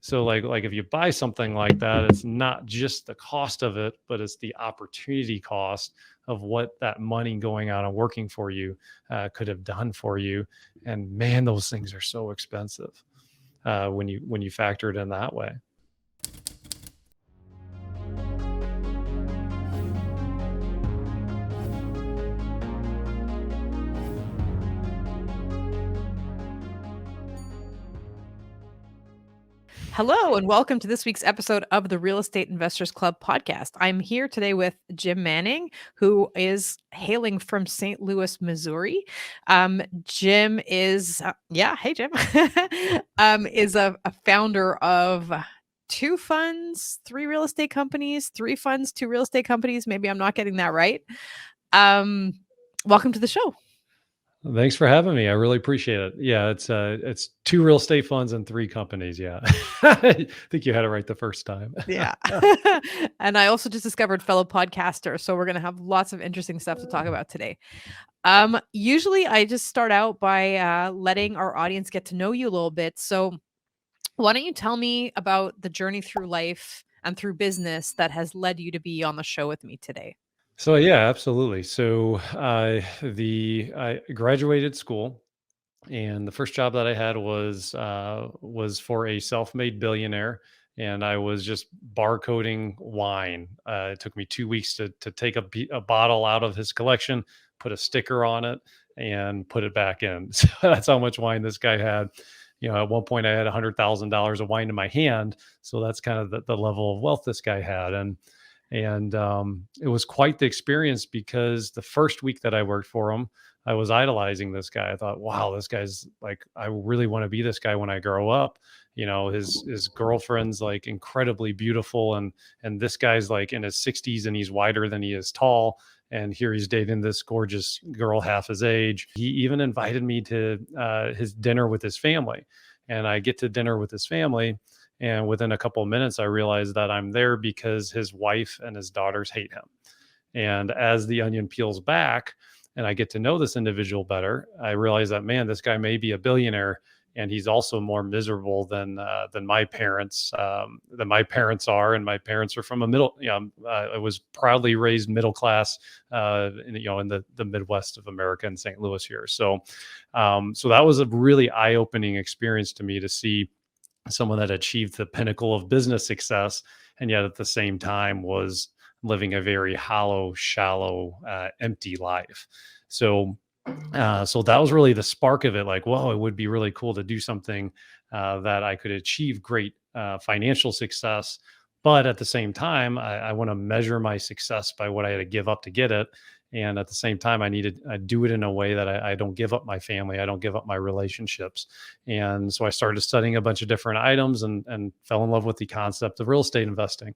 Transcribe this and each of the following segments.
So like if you buy something like that, it's not just the cost of it, but it's the opportunity cost of what that money going out and working for you could have done for you. And man, those things are so expensive when you factor it in that way. Hello, and welcome to this week's episode of the Real Estate Investors Club podcast. I'm here today with Jim Manning, who is hailing from St. Louis, Missouri. Jim is, hey, Jim, is a founder of two funds, three real estate companies, three funds, two real estate companies. Maybe I'm not getting that right. Welcome to the show. Thanks for having me. I really appreciate it. Yeah, it's two real estate funds and three companies. Yeah. I think you had it right the first time. Yeah. And I also just discovered fellow podcaster. So we're going to have lots of interesting stuff to talk about today. Usually I just start out by letting our audience get to know you a little bit. So why don't you tell me about the journey through life and through business that has led you to be on the show with me today? So yeah, absolutely. So I graduated school, and the first job that I had was for a self-made billionaire, and I was just barcoding wine. It took me 2 weeks to take a bottle out of his collection, put a sticker on it, and put it back in. So that's how much wine this guy had. At one point I had $100,000 of wine in my hand. So that's kind of the level of wealth this guy had. And it was quite the experience, because the first week that I worked for him, I was idolizing this guy. I thought, wow, this guy's like, I really want to be this guy when I grow up. His girlfriend's like incredibly beautiful, and this guy's like in his 60s, and he's wider than he is tall. And here he's dating this gorgeous girl half his age. He even invited me to his dinner with his family. And I get to dinner with his family, and within a couple of minutes, I realized that I'm there because his wife and his daughters hate him. And as the onion peels back and I get to know this individual better, I realize that, man, this guy may be a billionaire, and he's also more miserable than my parents are. And my parents are from a middle. I was proudly raised middle class, in the Midwest of America in St. Louis here. So that was a really eye-opening experience to me, to see someone that achieved the pinnacle of business success, and yet at the same time was living a very hollow, shallow, empty life. So that was really the spark of it. Like, whoa, it would be really cool to do something that I could achieve great financial success. But at the same time, I want to measure my success by what I had to give up to get it. And at the same time, I do it in a way that I don't give up my family. I don't give up my relationships. And so I started studying a bunch of different items, and fell in love with the concept of real estate investing,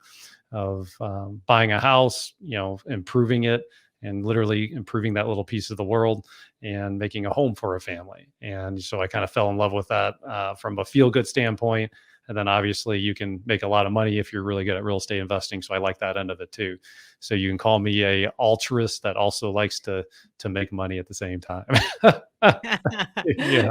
of buying a house, improving it, and literally improving that little piece of the world and making a home for a family. And so I kind of fell in love with that from a feel-good standpoint. And then obviously you can make a lot of money if you're really good at real estate investing. So I like that end of it too. So you can call me a altruist that also likes to make money at the same time. Yeah.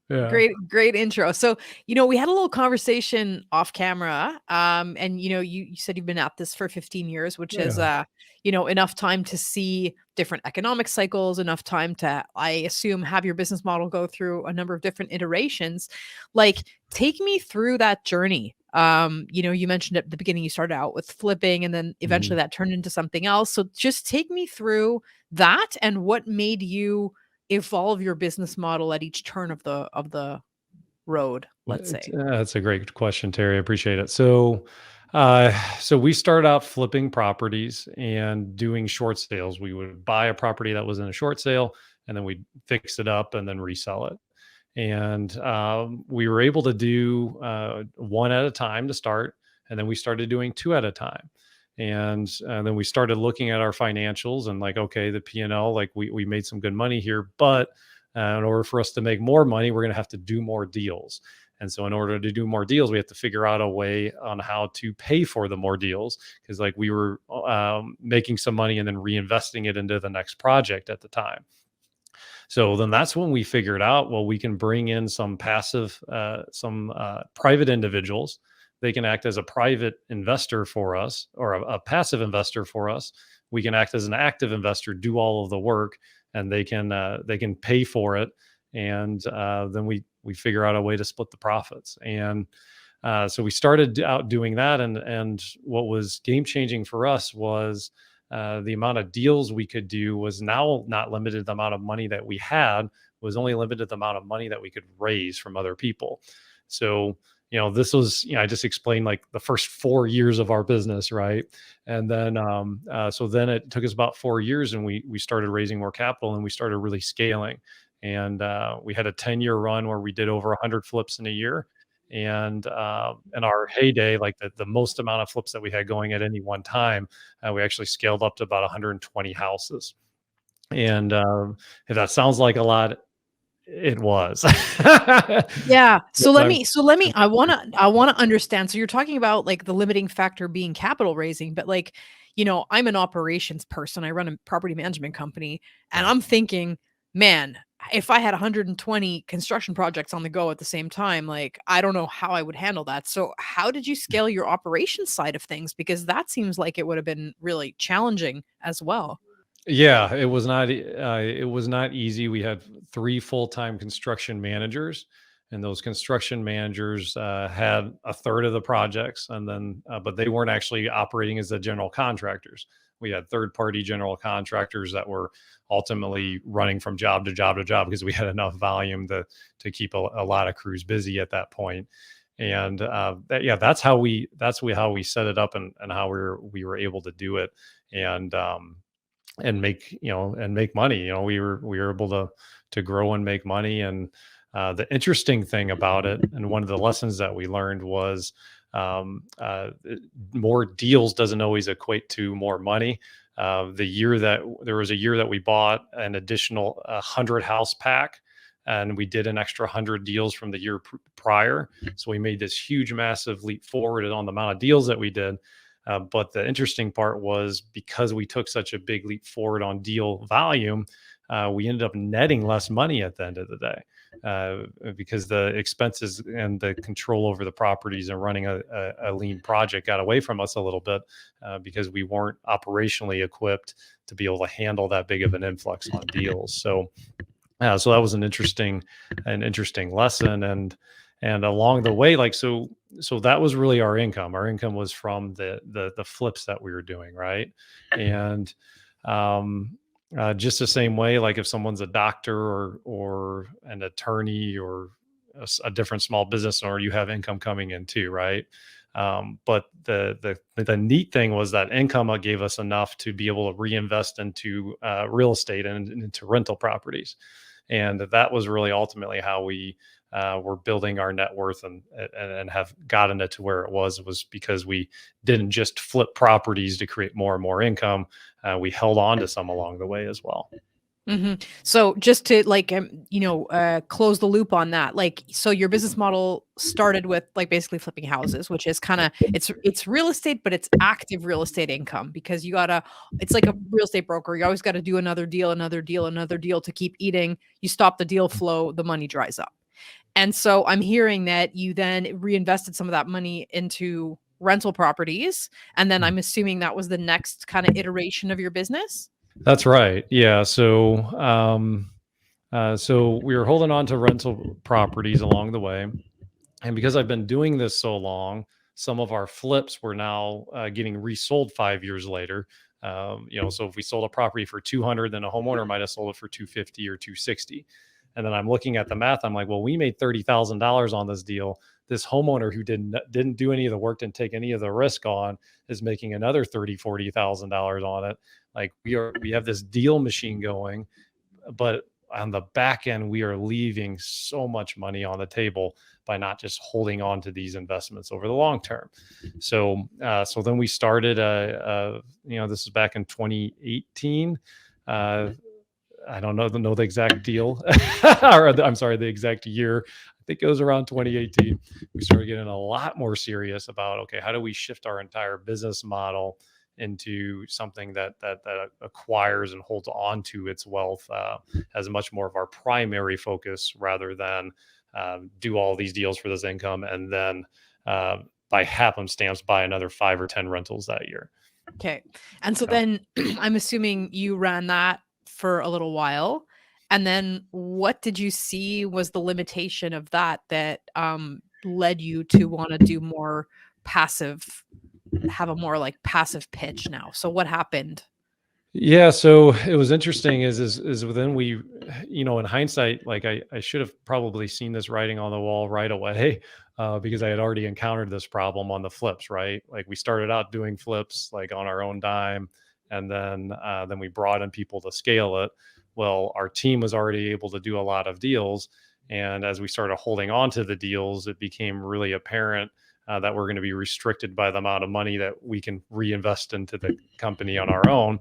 Yeah. Great intro. So, we had a little conversation off camera. And you said you've been at this for 15 years, which is enough time to see different economic cycles, enough time to, I assume, have your business model go through a number of different iterations. Like, take me through that journey. You mentioned at the beginning you started out with flipping, and then eventually that turned into something else. So just take me through that, and what made you evolve your business model at each turn of the road, let's say. That's a great question, Terry. I appreciate it. So we started out flipping properties and doing short sales. We would buy a property that was in a short sale, and then we'd fix it up and then resell it. And we were able to do one at a time to start, and then we started doing two at a time. And then we started looking at our financials, and like, okay, the P&L, like we made some good money here, but in order for us to make more money, we're going to have to do more deals. And so in order to do more deals, we have to figure out a way on how to pay for the more deals, because like we were making some money and then reinvesting it into the next project at the time. So then that's when we figured out, well, we can bring in some some private individuals. They can act as a private investor for us, or a passive investor for us. We can act as an active investor, do all of the work, and they can pay for it. And then we figure out a way to split the profits. And so we started out doing that, and what was game changing for us was the amount of deals we could do was now not limited to the amount of money that we had, was only limited to the amount of money that we could raise from other people. So, this was, I just explained like the first 4 years of our business, right? And then, so then it took us about 4 years, and we started raising more capital, and we started really scaling. And we had a 10-year run where we did over 100 flips in a year. And in our heyday, like the most amount of flips that we had going at any one time, we actually scaled up to about 120 houses. And if that sounds like a lot, it was. Yeah. But So let me I wanna understand. So you're talking about like the limiting factor being capital raising, but like, I'm an operations person. I run a property management company, and yeah. I'm thinking, man, if I had 120 construction projects on the go at the same time, like I don't know how I would handle that. So how did you scale your operations side of things? Because that seems like it would have been really challenging as well. Yeah, it was not easy. We had 3 full-time construction managers, and those construction managers, had a third of the projects, and then, but they weren't actually operating as the general contractors. We had third-party general contractors that were ultimately running from job to job to job because we had enough volume to keep a lot of crews busy at that point. And, how we set it up, and how we were able to do it. And, and make money. We were able to grow and make money. And the interesting thing about it, and one of the lessons that we learned was, more deals doesn't always equate to more money. There was a year that we bought an additional 100 house pack, and we did an extra 100 deals from the year prior. So we made this huge, massive leap forward on the amount of deals that we did. But the interesting part was, because we took such a big leap forward on deal volume, we ended up netting less money at the end of the day, because the expenses and the control over the properties and running a lean project got away from us a little bit, because we weren't operationally equipped to be able to handle that big of an influx on deals. So that was an interesting lesson. And along the way, like, so that was really our income. Our income was from the flips that we were doing, right? And just the same way, like if someone's a doctor, or an attorney, or a different small business owner, you have income coming in too, right? But the neat thing was that income gave us enough to be able to reinvest into real estate and into rental properties. And that was really ultimately how we were building our net worth, and have gotten it to where it was because we didn't just flip properties to create more and more income. We held on to some along the way as well. So just to like, close the loop on that, like, so your business model started with like basically flipping houses, which is kind of, it's real estate, but it's active real estate income because it's like a real estate broker. You always got to do another deal, another deal, another deal to keep eating. You stop the deal flow, the money dries up. And so I'm hearing that you then reinvested some of that money into rental properties. And then I'm assuming that was the next kind of iteration of your business. That's right. Yeah. So we were holding on to rental properties along the way. And because I've been doing this so long, some of our flips were now getting resold 5 years later. So if we sold a property for 200, then a homeowner might have sold it for 250 or 260. And then I'm looking at the math. I'm like, well, we made $30,000 on this deal. This homeowner who didn't do any of the work, didn't take any of the risk on, is making another $40,000 on it. Like, we have this deal machine going, but on the back end, we are leaving so much money on the table by not just holding on to these investments over the long term. So then we started, this is back in 2018. I don't know the exact deal, or I'm sorry, the exact year. I think it was around 2018. We started getting a lot more serious about, okay, how do we shift our entire business model into something that acquires and holds on to its wealth as much more of our primary focus rather than do all these deals for this income and then uh, by happenstance buy another 5 or 10 rentals that year. Okay. And so You know? then I'm assuming you ran that for a little while. And then what did you see was the limitation of that that led you to want to do more passive, have a more like passive pitch now? So what happened? Yeah, so it was interesting is within we in hindsight, like I should have probably seen this writing on the wall right away, because I had already encountered this problem on the flips, right? Like we started out doing flips like on our own dime, and then we brought in people to scale it. Well, our team was already able to do a lot of deals, and as we started holding on to the deals, it became really apparent that we're going to be restricted by the amount of money that we can reinvest into the company on our own.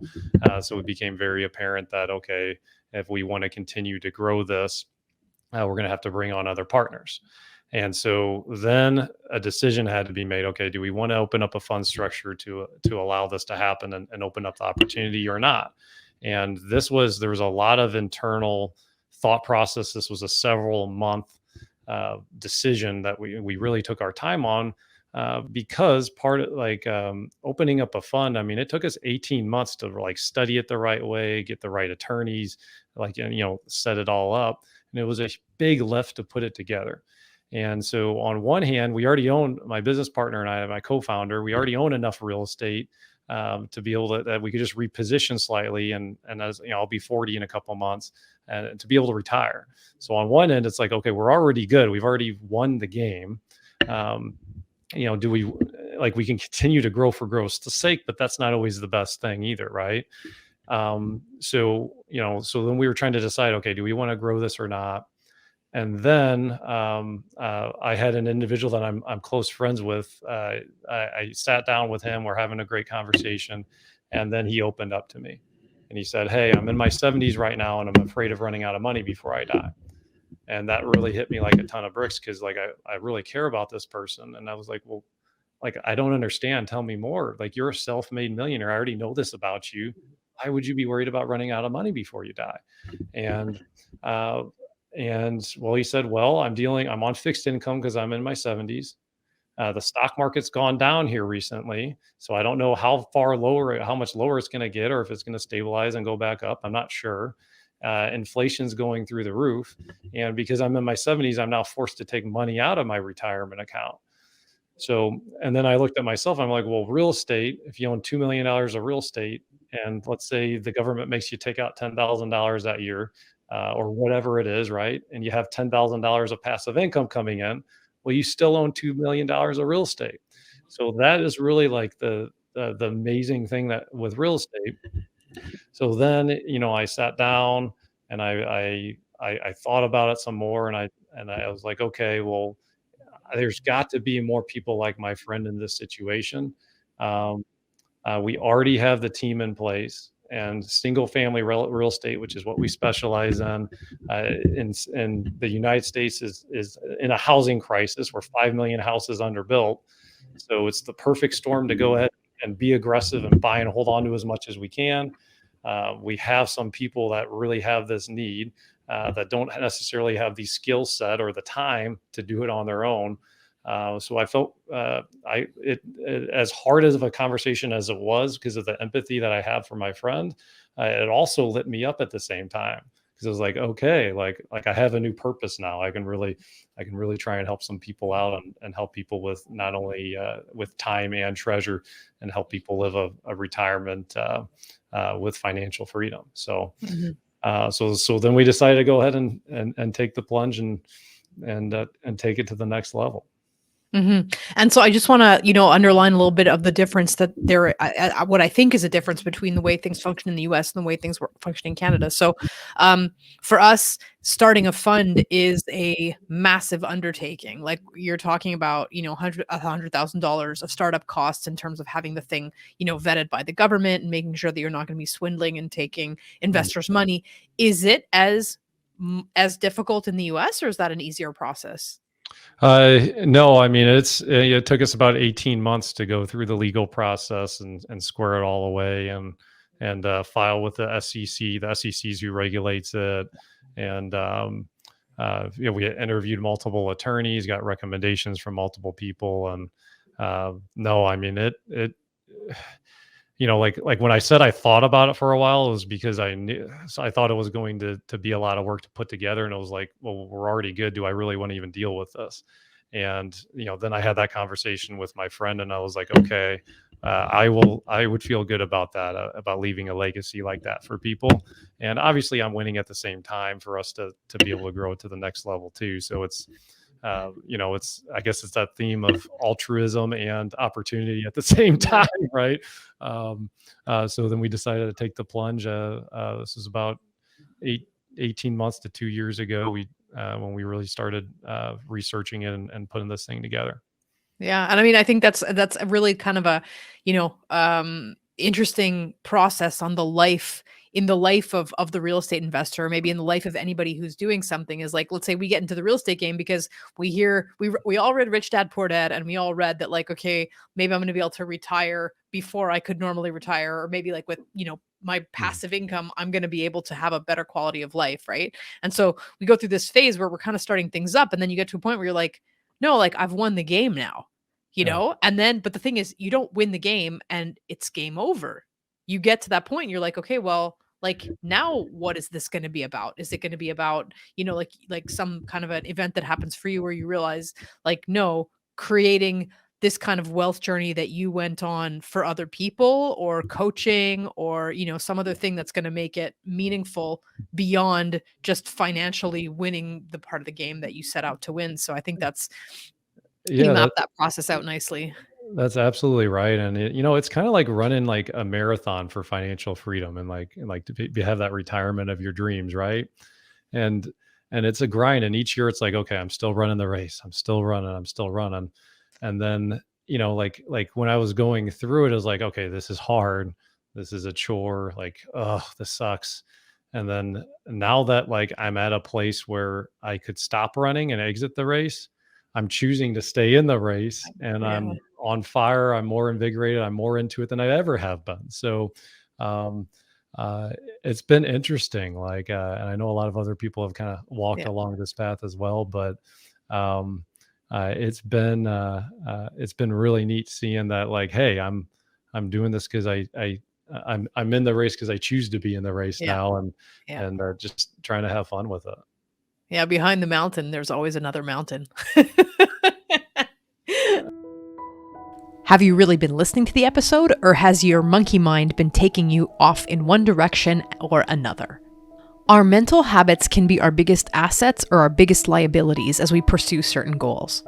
So it became very apparent that, okay, if we want to continue to grow this, we're going to have to bring on other partners. And so then a decision had to be made. Okay, do we want to open up a fund structure to allow this to happen and open up the opportunity or not? And there was a lot of internal thought process. This was a several month decision that we really took our time on because part of like opening up a fund. I mean, it took us 18 months to like study it the right way, get the right attorneys, like set it all up, and it was a big lift to put it together. And so on one hand, we already own my business partner and I, my co-founder, we already own enough real estate to be able to that we could just reposition slightly, and as I'll be 40 in a couple of months, and to be able to retire. So on one end, it's like, okay, we're already good. We've already won the game. Um, do we like we can continue to grow for growth's sake, but that's not always the best thing either, right? So then we were trying to decide, okay, do we want to grow this or not? And then I had an individual that I'm close friends with. I sat down with him. We're having a great conversation, and then he opened up to me, and he said, "Hey, I'm in my 70s right now, and I'm afraid of running out of money before I die." And that really hit me like a ton of bricks because like I really care about this person, and I was like, well, like I don't understand. Tell me more. Like you're a self-made millionaire. I already know this about you. Why would you be worried about running out of money before you die? And uh, well, he said, well, I'm on fixed income because I'm in my 70s. The stock market's gone down here recently, so I don't know how much lower it's going to get, or if it's going to stabilize and go back up. I'm not sure. Inflation's going through the roof, and because I'm in my 70s, I'm now forced to take money out of my retirement account. So, and then I looked at myself, I'm like, well, real estate, if you own $2 million of real estate, and let's say the government makes you take out $10,000 that year, or whatever it is, right? And you have $10,000 of passive income coming in, well, you still own $2 million of real estate. So that is really like the amazing thing that with real estate. So then, I sat down and I thought about it some more, and I was like, okay, well, there's got to be more people like my friend in this situation. Um, we already have the team in place, and single family real estate, which is what we specialize in the United States, is in a housing crisis. We're 5 million houses underbuilt. So it's the perfect storm to go ahead and be aggressive and buy and hold on to as much as we can. We have some people that really have this need that don't necessarily have the skill set or the time to do it on their own. So I felt as hard as of a conversation as it was because of the empathy that I have for my friend, it also lit me up at the same time because it was like, okay, like I have a new purpose now. I can really try and help some people out and help people with not only with time and treasure, and help people live a retirement with financial freedom. So Mhm. so then we decided to go ahead and take the plunge and take it to the next level. Mhm. And so I just wanna, underline a little bit of the difference that what I think is a difference between the way things function in the US and the way things function in Canada. So, um, for us, starting a fund is a massive undertaking. Like, you're talking about, $100,000 of startup costs in terms of having the thing, vetted by the government and making sure that you're not gonna be swindling and taking Mm. investors' money. Is it as difficult in the US, or is that an easier process? No, I mean, it took us about 18 months to go through the legal process and square it all away and file with the SEC. The SEC is who regulates it, and we interviewed multiple attorneys, got recommendations from multiple people, and no, I mean it. Like when I said I thought about it for a while, it was because I knew, so I thought it was going to be a lot of work to put together, and it was like, well, we're already good. Do I really want to even deal with this? And then I had that conversation with my friend, and I was like, okay, I would feel good about that, about leaving a legacy like that for people. And obviously, I'm winning at the same time for us to be able to grow it to the next level too. So it's I guess it's that theme of altruism and opportunity at the same Yeah. time, right? So then we decided to take the plunge. This is about eight, 18 months to 2 years ago. We when we really started researching it and putting this thing together. Yeah, and I mean, I think that's a really kind of a, interesting process on the life in the life of the real estate investor, maybe in the life of anybody who's doing something is like, let's say we get into the real estate game because we all read Rich Dad Poor Dad, and we all read that like, okay, maybe I'm going to be able to retire before I could normally retire, or maybe like with, my Mm. passive income, I'm going to be able to have a better quality of life, right? And so we go through this phase where we're kind of starting things up, and then you get to a point where you're like, no, like I've won the game now, Yeah. and then, but the thing is, you don't win the game and it's game over. You get to that point and you're like, okay, well, like now what is this going to be about? Is it going to be about, like some kind of an event that happens for you where you realize like, no, creating this kind of wealth journey that you went on for other people, or coaching, or some other thing that's going to make it meaningful beyond just financially winning the part of the game that you set out to win. So I think that's, you Yeah, map that process out nicely. that's absolutely right. And it's kind of like running like a marathon for financial freedom and like to have that retirement of your dreams, right? and and it's a grind, and each year it's like, okay, I'm still running the race, I'm still running. And then like when I was going through it, I was like, okay, this is hard, this is a chore, like, oh, this sucks. And then now that like I'm at a place where I could stop running and exit the race, I'm choosing to stay in the race, and Yeah. I'm on fire, I'm more invigorated, I'm more into it than I ever have been. So um uh it's been interesting, like, and I know a lot of other people have kind of walked Yeah. along this path as well, but um it's been really neat seeing that, like, hey, I'm doing this because I'm in the race because I choose to be in the race Yeah. now, and Yeah. just trying to have fun with it. Yeah, behind the mountain, there's always another mountain. Have you really been listening to the episode, or has your monkey mind been taking you off in one direction or another? Our mental habits can be our biggest assets or our biggest liabilities as we pursue certain goals.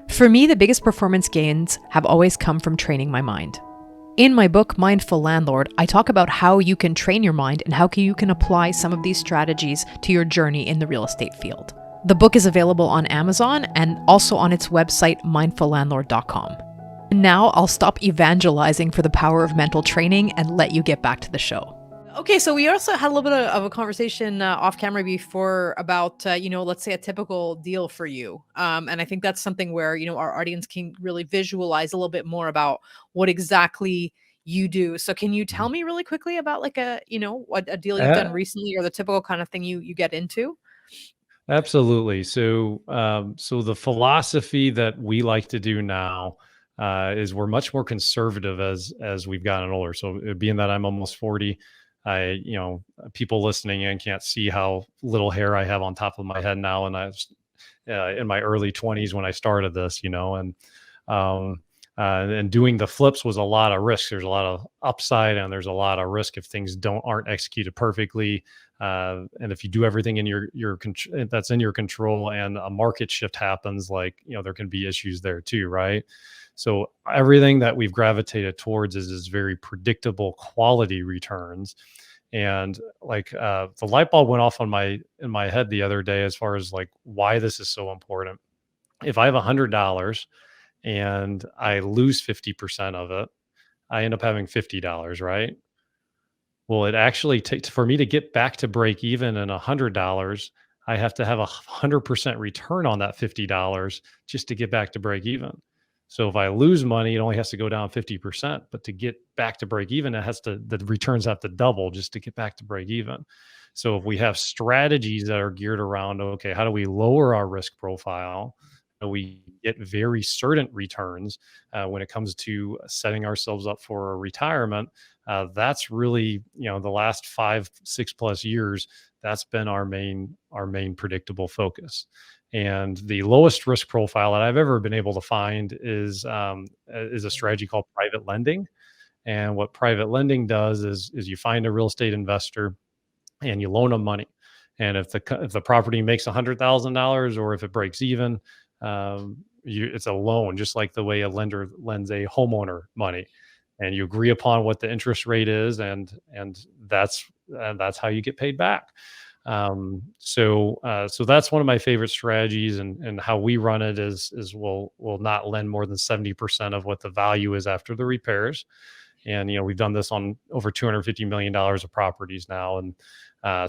For me, the biggest performance gains have always come from training my mind. In my book, Mindful Landlord, I talk about how you can train your mind and how you can apply some of these strategies to your journey in the real estate field. The book is available on Amazon and also on its website, mindfullandlord.com. And now I'll stop evangelizing for the power of mental training and let you get back to the show. Okay, so we also had a little bit of a conversation off camera before about, let's say a typical deal for you. And I think that's something where, our audience can really visualize a little bit more about what exactly you do. So can you tell Mhm. me really quickly about like a deal you've done A- recently, or the typical kind of thing you get into? Absolutely. So the philosophy that we like to do now is we're much more conservative as we've gotten older. So being that I'm almost 40, people listening in can't see how little hair I have on top of my head now, and I was in my early 20s when I started this, um, and doing the flips was a lot of risk. There's a lot of upside, and there's a lot of risk if things aren't executed perfectly. And if you do everything in that's in your control, and a market shift happens, like, there can be issues there too, right? So everything that we've gravitated towards is very predictable quality returns. And like, the light bulb went off in my head the other day as far as like why this is so important. If I have $100 and I lose 50% of it, I end up having $50, right? Well, it actually takes for me to get back to break even and $100. I have to have 100% return on that $50 just to get back to break even. So if I lose money, it only has to go down 50%, but to get back to break even, the returns have to double just to get back to break even. So if we have strategies that are geared around, okay, how do we lower our risk profile? How do we get very certain returns when it comes to setting ourselves up for a retirement? That's really, the last 5, 6 plus years, that's been our main predictable focus. And the lowest risk profile that I've ever been able to find is a strategy called private lending. And what private lending does is you find a real estate investor and you loan them money. And if the property makes $100,000 or if it breaks even, it's a loan, just like the way a lender lends a homeowner money. And you agree upon what the interest rate is, and that's how you get paid back. So that's one of my favorite strategies, and how we run it is we'll not lend more than 70% of what the value is after the repairs. And we've done this on over $250 million of properties now, and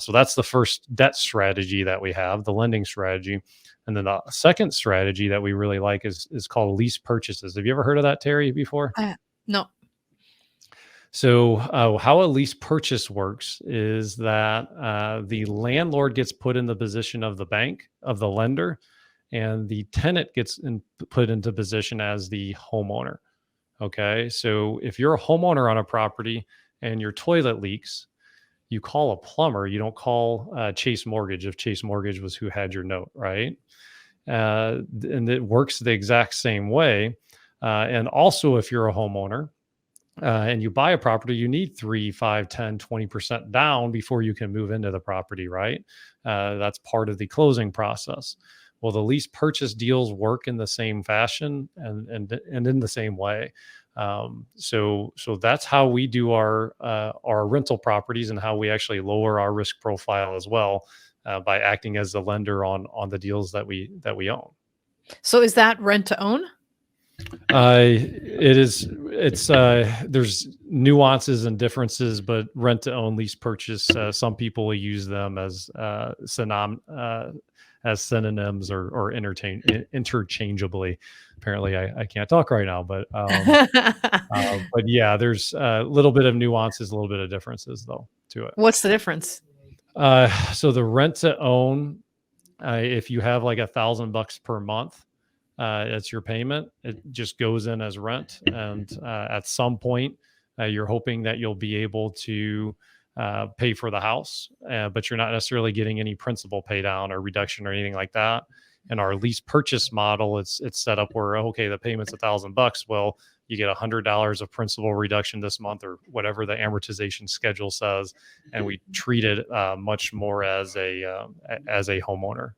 so that's the first debt strategy that we have, the lending strategy. And then the second strategy that we really like is called lease purchases. Have you ever heard of that, Terry, before? No. So, how a lease purchase works is that the landlord gets put in the position of the bank, of the lender, and the tenant put into position as the homeowner. Okay. So, if you're a homeowner on a property and your toilet leaks, you call a plumber. You don't call Chase Mortgage if Chase Mortgage was who had your note, right? And it works the exact same way. And also, if you're a homeowner, and you buy a property, you need 3, 5, 10, 20% down before you can move into the property, right? That's part of the closing process. Well, the lease purchase deals work in the same fashion and in the same way. So that's how we do our rental properties, and how we actually lower our risk profile as well, by acting as the lender on the deals that we own. So is that rent to own? There's nuances and differences, but rent to own, lease purchase, some people will use them as synonyms, or interchangeably. Apparently I can't talk right now, but yeah, there's a little bit of nuances, a little bit of differences though to it. What's the difference? So the rent to own, if you have like $1,000 per month, it's your payment. It just goes in as rent, and at some point, you're hoping that you'll be able to pay for the house, but you're not necessarily getting any principal pay down or reduction or anything like that. And our lease purchase model, it's set up where, okay, the payment's $1,000. Well, you get $100 of principal reduction this month, or whatever the amortization schedule says, and we treat it much more as a homeowner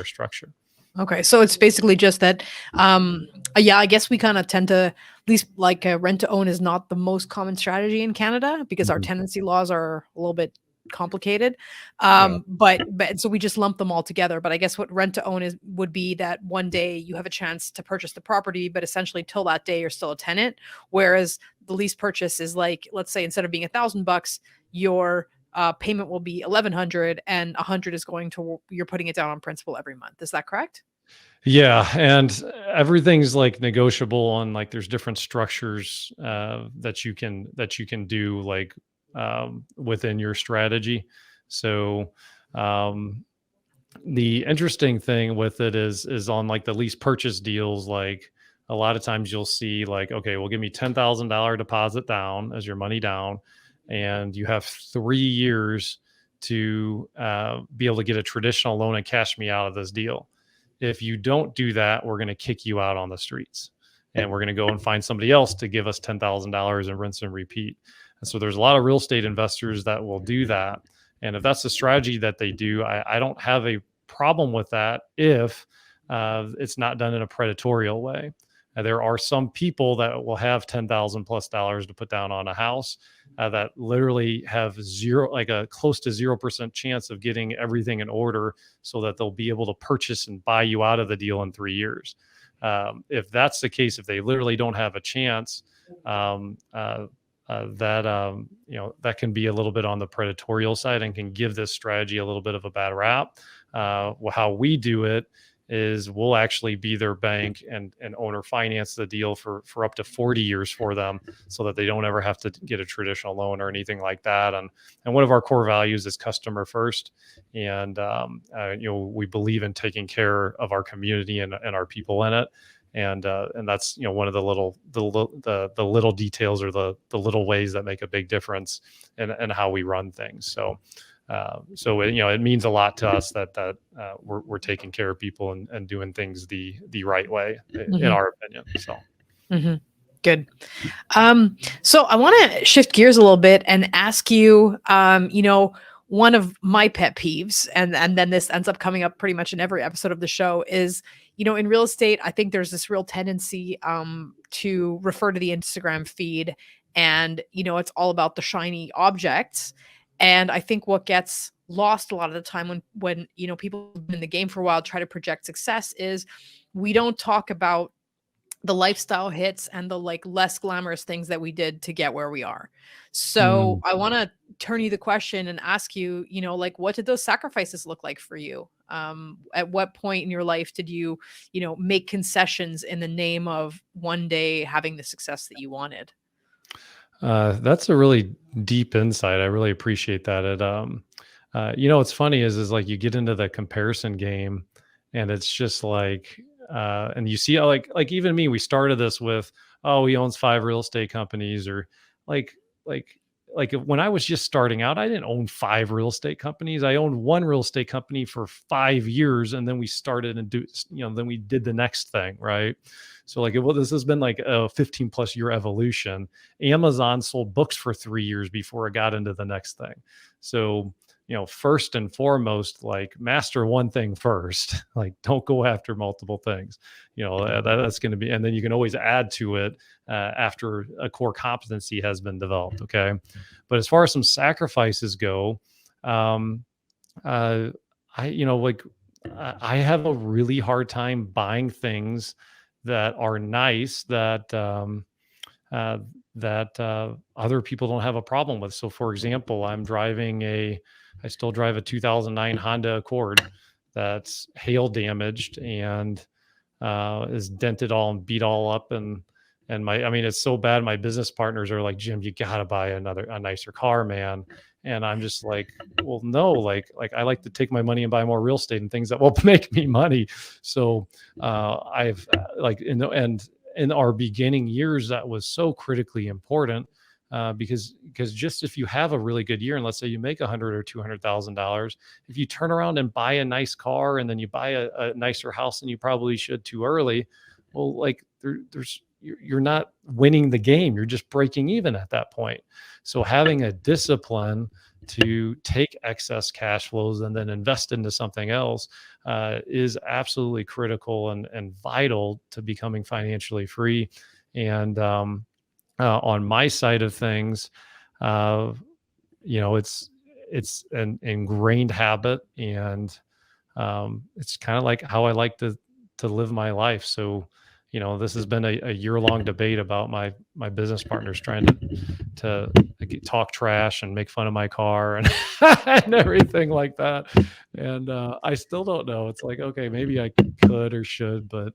structure. Okay, so it's basically just that, yeah, I guess we kind of tend to, at least like rent to own is not the most common strategy in Canada because our Mhm. tenancy laws are a little bit complicated. Yeah. But so we just lump them all together. But I guess what rent to own would be that one day you have a chance to purchase the property, but essentially till that day you're still a tenant. Whereas the lease purchase is like, let's say instead of being $1,000, your payment will be 1,100, and 100 is going to you're putting it down on principal every month. Is that correct? Yeah, and everything's like negotiable, and like there's different structures that you can do, like within your strategy. So um, the interesting thing with it is on like the lease purchase deals, like a lot of times you'll see like, okay, well, give me $10,000 deposit down as your money down, and you have 3 years to be able to get a traditional loan and cash me out of this deal. If you don't do that, we're going to kick you out on the streets, and we're going to go and find somebody else to give us $10,000 and rinse and repeat. And so there's a lot of real estate investors that will do that. And if that's the strategy that they do, I don't have a problem with that if it's not done in a predatory way. There are some people that will have $10,000+ to put down on a house, that literally have zero, like a close to 0% chance of getting everything in order so that they'll be able to purchase and buy you out of the deal in 3 years. If that's the case, if they literally don't have a chance, um, uh, that can be a little bit on the predatorial side and can give this strategy a little bit of a bad rap. how we do it is we'll actually be their bank and owner finance the deal for up to 40 years for them, so that they don't ever have to get a traditional loan or anything like that. And one of our core values is customer first. And we believe in taking care of our community and our people in it. And that's one of the little details, or the little ways that make a big difference in how we run things. So it means a lot to us that we're taking care of people and doing things the right way, in Mhm. our opinion. So Mhm. Good. So I want to shift gears a little bit and ask you, one of my pet peeves, and then this ends up coming up pretty much in every episode of the show, is, in real estate, I think there's this real tendency to refer to the Instagram feed, and it's all about the shiny objects. And I think what gets lost a lot of the time when people have been in the game for a while try to project success is we don't talk about the lifestyle hits and the like less glamorous things that we did to get where we are. So mm, I want to turn you the question and ask you, like what did those sacrifices look like for you? At what point in your life did you, make concessions in the name of one day having the success that you wanted? that's a really deep insight. I really appreciate that. What's funny is like you get into the comparison game, and it's just like, and you see, like even me, we started this with, oh, he owns 5 real estate companies, or like, like, when I was just starting out, I didn't own 5 real estate companies. I owned one real estate company for 5 years, and then we started and then we did the next thing, right? So like, this has been like a 15 plus year evolution. Amazon sold books for 3 years before it got into the next thing. So, first and foremost, like master one thing first, like don't go after multiple things. That's going to be, and then you can always add to it after a core competency has been developed. Okay. But as far as some sacrifices go, um, uh, like I have a really hard time buying things that are nice uh, that other people don't have a problem with. So, for example, I still drive a 2009 Honda Accord that's hail damaged and is dented all and beat all up. I mean, it's so bad. My business partners are like, Jim, you gotta buy a nicer car, man. And I'm just like, well, no, like I like to take my money and buy more real estate and things that will make me money. So I've like and in our beginning years, that was so critically important. Because just if you have a really good year, and let's say you make $100,000 or $200,000, if you turn around and buy a nice car, and then you buy a nicer house than you probably should too early, well, like you're not winning the game. You're just breaking even at that point. So having a discipline to take excess cash flows and then invest into something else is absolutely critical and vital to becoming financially free. And on my side of things, uh, it's an ingrained habit, and it's kind of like how I like to live my life. So, this has been a year long debate about my business partners trying to like, talk trash and make fun of my car and and everything like that. And I still don't know. It's like, okay, maybe I could or should, but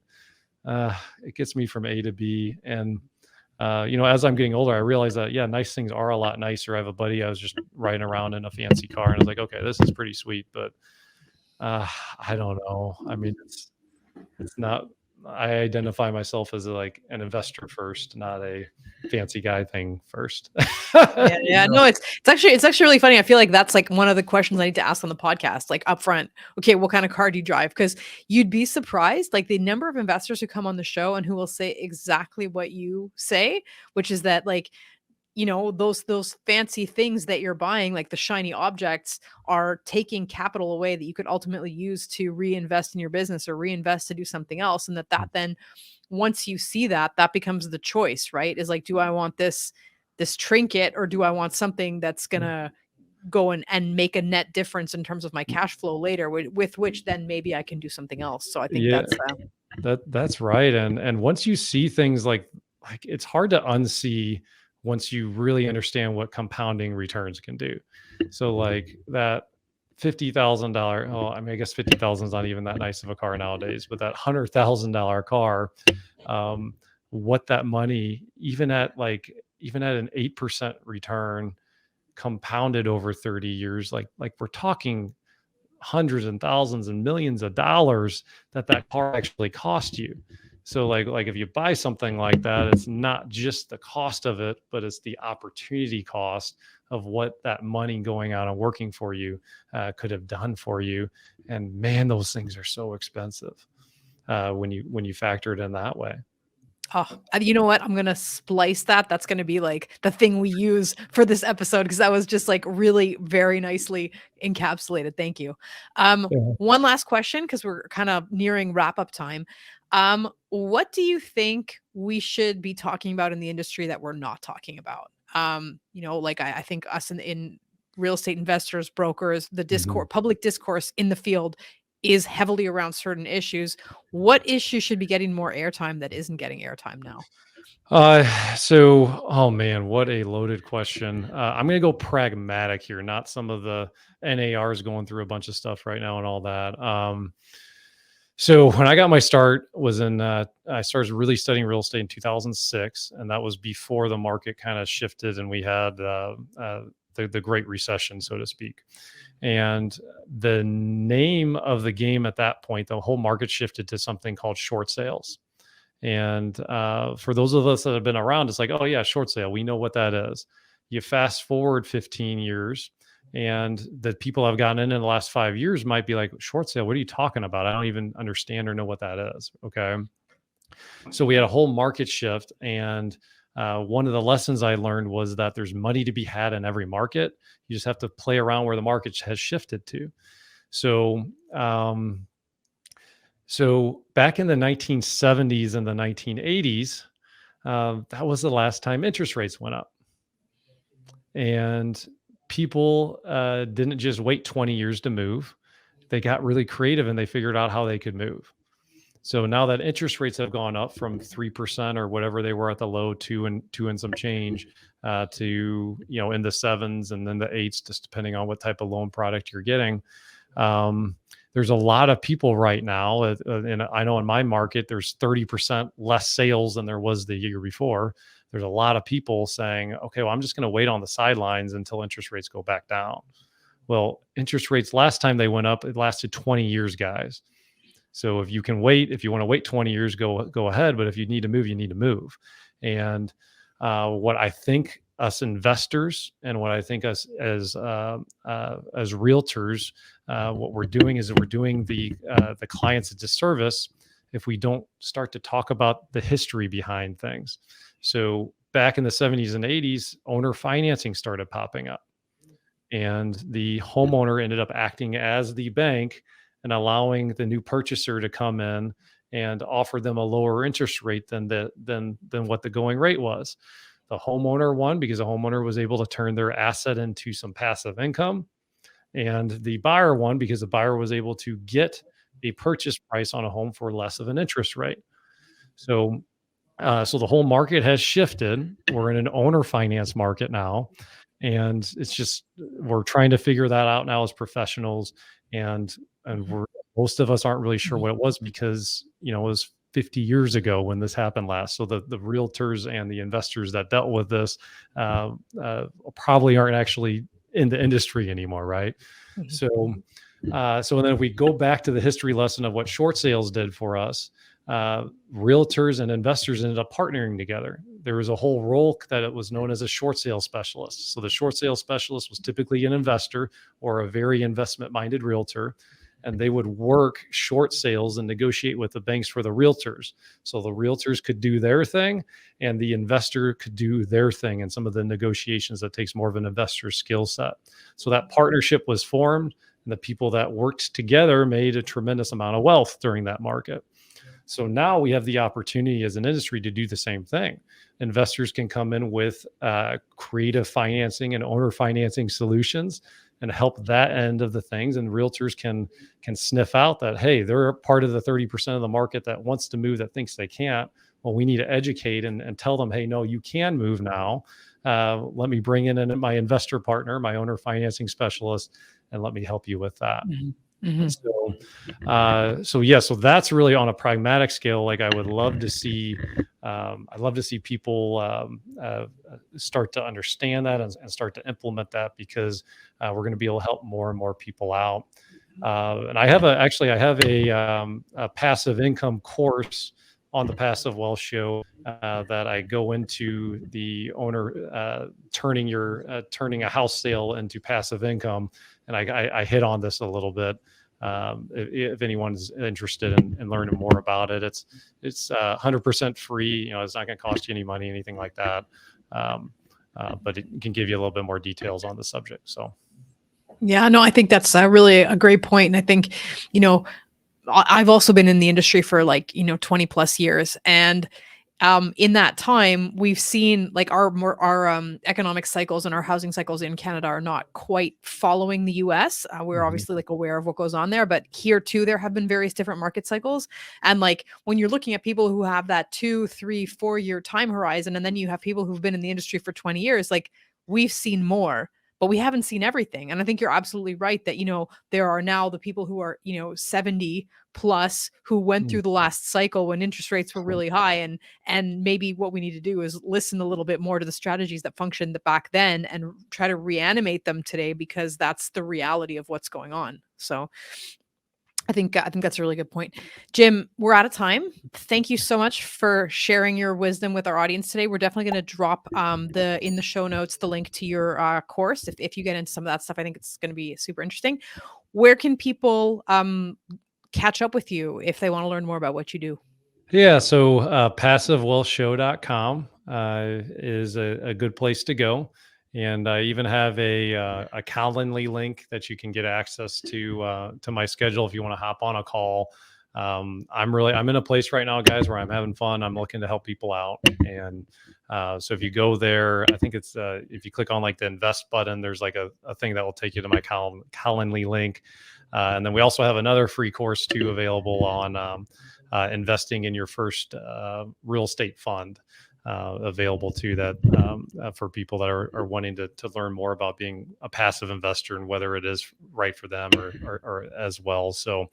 it gets me from A to B. And as I'm getting older, I realize that, yeah, nice things are a lot nicer. I have a buddy, I was just riding around in a fancy car, and I was like, okay, this is pretty sweet, but uh, I don't know. I mean, it's not. I identify myself as like an investor first, not a fancy guy thing first. Yeah, You yeah. know? No, it's actually really funny. I feel like that's like one of the questions I need to ask on the podcast, like upfront. Okay, what kind of car do you drive? Because you'd be surprised, like the number of investors who come on the show and who will say exactly what you say, which is that like those fancy things that you're buying, like the shiny objects, are taking capital away that you could ultimately use to reinvest in your business or reinvest to do something else, and that then once you see that, that becomes the choice, right? Is like, do I want this trinket, or do I want something that's gonna go and make a net difference in terms of my cash flow later, with which then maybe I can do something else. So I think Yeah, that's that's right. And once you see things like it's hard to unsee once you really understand what compounding returns can do. So like that $50,000. Oh, I mean, I guess 50,000 is not even that nice of a car nowadays, but that $100,000 car, um, what that money, even at an 8% return compounded over 30 years, like we're talking hundreds and thousands and millions of dollars that car actually cost you. So like if you buy something like that, it's not just the cost of it, but it's the opportunity cost of what that money going out and working for you could have done for you. And man, those things are so expensive when you factor it in that way. Oh, and you know what? I'm gonna splice that. That's gonna be like the thing we use for this episode because that was just like really very nicely encapsulated. Thank you. Yeah. One last question because we're kind of nearing wrap up time. What do you think we should be talking about in the industry that we're not talking about? Like I think us in real estate investors, brokers, the Mhm. discourse, public discourse in the field is heavily around certain issues. What issue should be getting more airtime that isn't getting airtime now? Oh man, what a loaded question. I'm going to go pragmatic here, not some of the NARs going through a bunch of stuff right now and all that. So when I got my start I started really studying real estate in 2006, and that was before the market kind of shifted and we had the Great Recession, so to speak. And the name of the game at that point, the whole market shifted to something called short sales. And for those of us that have been around, it's like, oh yeah, short sale. We know what that is. You fast forward 15 years, and the people I've gotten in the last 5 years might be like, short sale. What are you talking about? I don't even understand or know what that is. Okay, so we had a whole market shift, and one of the lessons I learned was that there's money to be had in every market. You just have to play around where the market has shifted to. So um, so back in the 1970s and the 1980s, that was the last time interest rates went up. And people didn't just wait 20 years to move. They got really creative and they figured out how they could move. So now that interest rates have gone up from 3% or whatever they were at the low, two and some change, to in the sevens and then the eights, just depending on what type of loan product you're getting. Um, there's a lot of people right now, and I know in my market there's 30% less sales than there was the year before. There's a lot of people saying, okay, well, I'm just going to wait on the sidelines until interest rates go back down. Well, interest rates last time they went up, it lasted 20 years, guys. So if you can wait, if you want to wait 20 years, go ahead. But if you need to move, you need to move. And what I think us investors and what I think us as realtors, what we're doing is that we're doing the clients a disservice if we don't start to talk about the history behind things. So back in the 70s and 80s, owner financing started popping up, and the homeowner ended up acting as the bank and allowing the new purchaser to come in and offer them a lower interest rate than what the going rate was. The homeowner won because the homeowner was able to turn their asset into some passive income, and the buyer won because the buyer was able to get a purchase price on a home for less of an interest rate. So so the whole market has shifted. We're in an owner finance market now, and it's just we're trying to figure that out now as professionals, and Mhm, we're most of us aren't really sure mhm, what it was because it was 50 years ago when this happened last. So the realtors and the investors that dealt with this uh, probably aren't actually in the industry anymore, right? mhm, So so then if we go back to the history lesson of what short sales did for us, realtors and investors ended up partnering together. There was a whole role that it was known as a short sale specialist. So the short sale specialist was typically an investor or a very investment minded realtor, and they would work short sales and negotiate with the banks for the realtors. So the realtors could do their thing and the investor could do their thing. And some of the negotiations that takes more of an investor skill set. So that partnership was formed, and the people that worked together made a tremendous amount of wealth during that market. So now we have the opportunity as an industry to do the same thing. Investors can come in with creative financing and owner financing solutions and help that end of the things. And realtors can sniff out that, hey, they're part of the 30% of the market that wants to move that thinks they can't. Well, we need to educate and tell them, hey, no, you can move now. Let me bring in my investor partner, my owner financing specialist, and let me help you with that. Mhm. Mhm. So yeah, so that's really on a pragmatic scale. Like I would love to see, I'd love to see people start to understand that and start to implement that, because we're going to be able to help more and more people out. And I have a passive income course on the Passive Wealth Show that I go into the owner turning a house sale into passive income, and I hit on this a little bit. If anyone's interested in learning more about it, it's 100% free. You know, it's not going to cost you any money, anything like that. But it can give you a little bit more details on the subject. So. Yeah, no, I think that's really a great point. And I think, you know, I've also been in the industry for like, 20 plus years. And in that time, we've seen like our economic cycles and our housing cycles in Canada are not quite following the US. We're Mhm. obviously like aware of what goes on there, but here too, there have been various different market cycles. And like when you're looking at people who have that 2, 3, 4 year time horizon, and then you have people who've been in the industry for 20 years, like we've seen more. But we haven't seen everything. And I think you're absolutely right that, there are now the people who are, 70 plus who went Mm. through the last cycle when interest rates were really high, and maybe what we need to do is listen a little bit more to the strategies that functioned back then and try to reanimate them today, because that's the reality of what's going on. So I think that's a really good point. Jim, we're out of time. Thank you so much for sharing your wisdom with our audience today. We're definitely going to drop the in the show notes the link to your course. If you get into some of that stuff, I think it's going to be super interesting. Where can people catch up with you if they want to learn more about what you do? Yeah, so passivewealthshow.com is a good place to go. And I even have a Calendly link that you can get access to my schedule if you want to hop on a call. I'm in a place right now, guys, where I'm having fun. I'm looking to help people out, and so if you go there, I think it's if you click on like the invest button, there's like a thing that will take you to my Calendly link. And then we also have another free course too available on investing in your first real estate fund, available to that for people that are wanting to learn more about being a passive investor and whether it is right for them or as well. So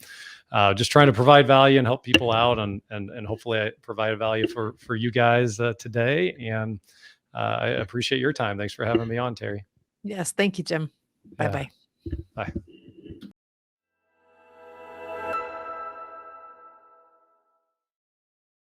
just trying to provide value and help people out, and hopefully I provide value for you guys today. And I appreciate your time. Thanks for having me on, Terry. Yes, thank you, Jim. Bye Yeah. bye. Bye.